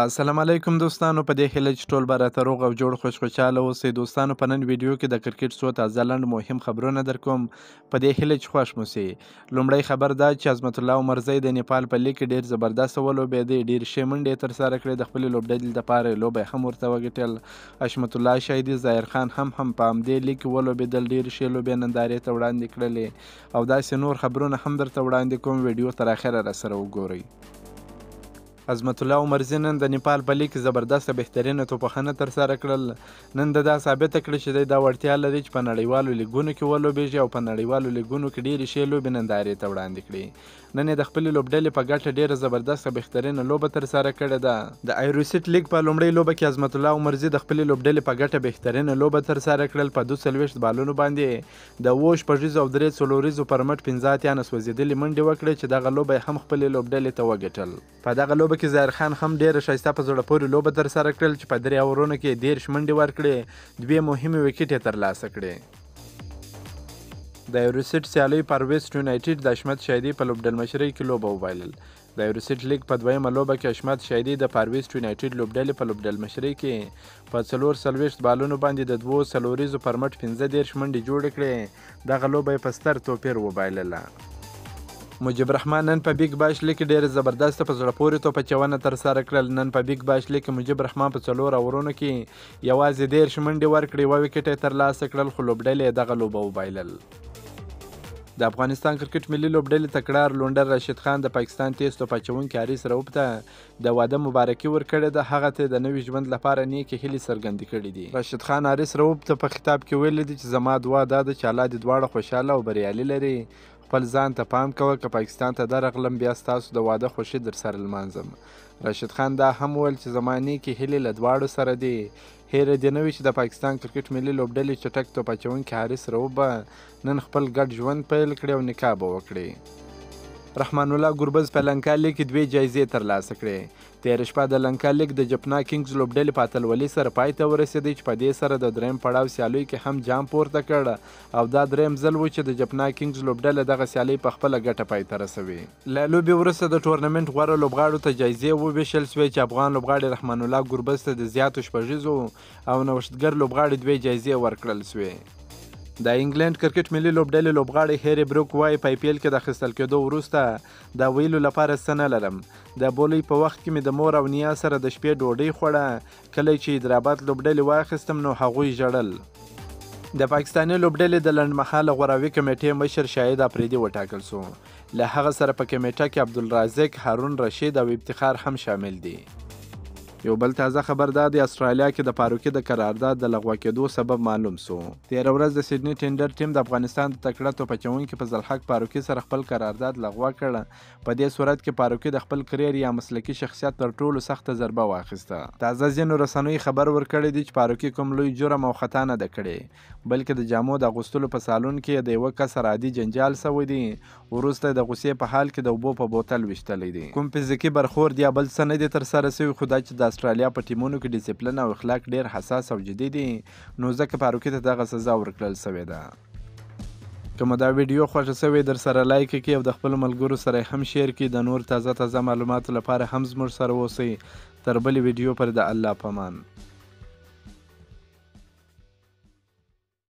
السلام علیکم دوستانو، په دې هیله چې ټول به راته روغ او جوړ خوشحاله اوسئ. دوستانو، په نن ویډیو کې د کرکټ څو تازه لنډ مهم خبرونه در کوم، په دې هیله چې خوښ مو سي. لومړی خبر دا چې عظمت الله عمرزی د نیپال په لیګ کې ډېر زبردست ولوبېدی، ډېرې ښې منډې یې ترسره کړې، د خپلې لوبډلې دپاره یې لوبه هم ورته وګټل. حشمت الله شهیدي ظاهر خان هم په همدې لیګ کې ولوبېدل، ډېرې ښې لوبې نندارې ته وړاندې کړلې او داسې نور خبرونه هم درته وړاندې کوم. ویډیو تر اخره راسره وګورئ. عظمت الله عمرزي نن د نیپال په لیګ کې زبردسته بهترینه توپخانه ترسره کړل. نن د دا ثابته کړه چې دی دا وړتیا لري چې په نړیوالو لیګونو کې ولوبېږي او په نړیوالو لیګونو کې ډېرې ښې لوبې نندارې ته وړاندې کړي. نن یې د خپلې لوبډلې په ګټه ډېره زبردسته بهترینه لوبه ترسره کړې ده. د ایروسیټ لیګ په لومړۍ لوبه کې عظمت الله عمرزي د خپلې لوبډلې په ګټه بهترینه لوبه ترسره کړل. په 42 بالونو باندې د 7 شپږیزو او 3 څلوریزو پر مټ 15 اتیا نسوځېدلې منډې وکړې چې دغه لوبه یې هم خپلې لوبډلې ته وګټل. په دغه لوبه کې ظاهر خان هم ډېره ښایسته په زړه پورې لوبه ترسره کړل چې په 3 اورونو کې یې 13 منډې ورکړې، 2 مهمې ویکټ یې ترلاسه کړې. د ایروسیټ سیالۍ پر ویسټ یونایټډ د حشمت شهیدي په لوبډلمشرۍ کې لوبه وبایلل. د ایروسیټ لیګ په دویمه لوبه کې حشمت شهیدي د پارویسټ یونایټډ لوبډلې په لوبډلمشرۍ کې په 44 بالونو باندې د 2 څلوریزو پر مټ 15 منډې جوړې کړې. دغه لوبه یې په ستر توپیر وبایلله. مجيب رحمان نن په بیګ باش لیګ کې ډېر زبردسته په زړه پورې توپچونه ترسره کړل. نن په بیګ باش لیګ کې مجيب رحمان په 4 اورونو کې یوازې 13 منډې ورکړې، 1 ویکټ یې ترلاسه کړل، خو لوبډلې یې دغه لوبه وبایلل. د افغانستان کرکټ ملي لوبډلې تکړه لونډر راشد خان د پاکستان تیز توپ اچوونکي حارث رؤوف ته د واده مبارکي ورکړې ده. هغه ته د نوي ژوند لپاره نیکې هیلې څرګندې کړې دي. راشد خان حارث رؤوف ته په خطاب کې ویلي دي چې زما دعا دا ده چې الله دې دواړه خوشحاله او بریالي لري. خپل ځان ته پام کوه، که پاکستان ته درغلم بیا ستاسو د واده خوښي در سره لمانځم. راشد خان دا هم ویل چې زما نیکې هیلې له دواړو سره دي. هیره دې نه وي چې د پاکستان کرکټ ملي لوبډلې چټک توپ اچوونکي حارث رؤوف به نن خپل ګډ ژوند پیل کړي او نکاح به وکړي. رحمان الله ګربز په لنکا لیګ کې 2 جایزې ترلاسه کړې. تېره شپه د لنکا لیګ د جپنا کینګز لوبډلې په اتلولۍ سره پای ته ورسېدی چې په دې سره د درېیم پړاو سیالیو کې هم جام پورته کړ او دا درېیم ځل و چې د جپنا کینګز لوبډله دغه سیالۍ په خپله ګټه پای ته رسوي. له لوبې وروسته د ټورنمنټ غوره لوبغاړو ته جایزې وویشل سوې چې افغان لوبغاړي رحمان الله ګربز ته د زیاتو شپږیزو او نوښتګر لوبغاړي 2 جایزې ورکړل سوې. د انګلند کرکټ ملي لوبډلې لوبغاړی هیري بروک وایي په IPL کې د اخیستل کېدو وروسته د ویلو لپاره څه نه لرم. د بولۍ په وخت کې مې د مور او نیا سره د شپې ډوډۍ خوړه. کله چې حیدرآباد لوبډلې واخیستم نو هغوی ژړل. د پاکستاني لوبډلې د لنډمهاله غوراوي کمیټې مشر شاهد افریدي وټاکل سو. له هغه سره په کمیټه کې عبدالرازق، هارون رشید او افتخار هم شامل دي. یو بل تازه خبر دا دی استرالیا کې د پاروکي د قرارداد د لغوه کېدو سبب معلوم سو. تېره ورځ د سیډني ټینډر ټیم د افغانستان د تکړه توپ اچوونکي په زلحق پاروکي سره خپل قرارداد لغوه کړ. په دې صورت کې پاروکي د خپل کریر یا مسلکي شخصیت تر ټولو سخته ضربه واخیسته. تازه ځینو رسنیو خبر ورکړی دی چې پاروکي کوم لوی جرم او خطا نه ده کړې، بلکې د جامو د اغوستلو په سالون کې د یوه کس عادي جنجال سوی دی، وروسته د غوسې په حال کې د اوبو په بوتل ویشتلی دی. کوم فزیکي برخورد یا بل څه نه دي ترسره سوي، خو دا چې د استرالیا په ټیمونو کې ډیسپلین او اخلاق ډیر حساس او جدي دي، نو ځکه پاروکي ته دغه سزا ورکړل سوې ده. که مو دا ویډیو خوښه سوې در سره لایک کړئ او د خپلو ملګرو سره هم شیر کړئ. د نور تازه معلوماتو لپاره هم زموږ سره اوسئ. تر بلې ویډیو پر د الله په امان.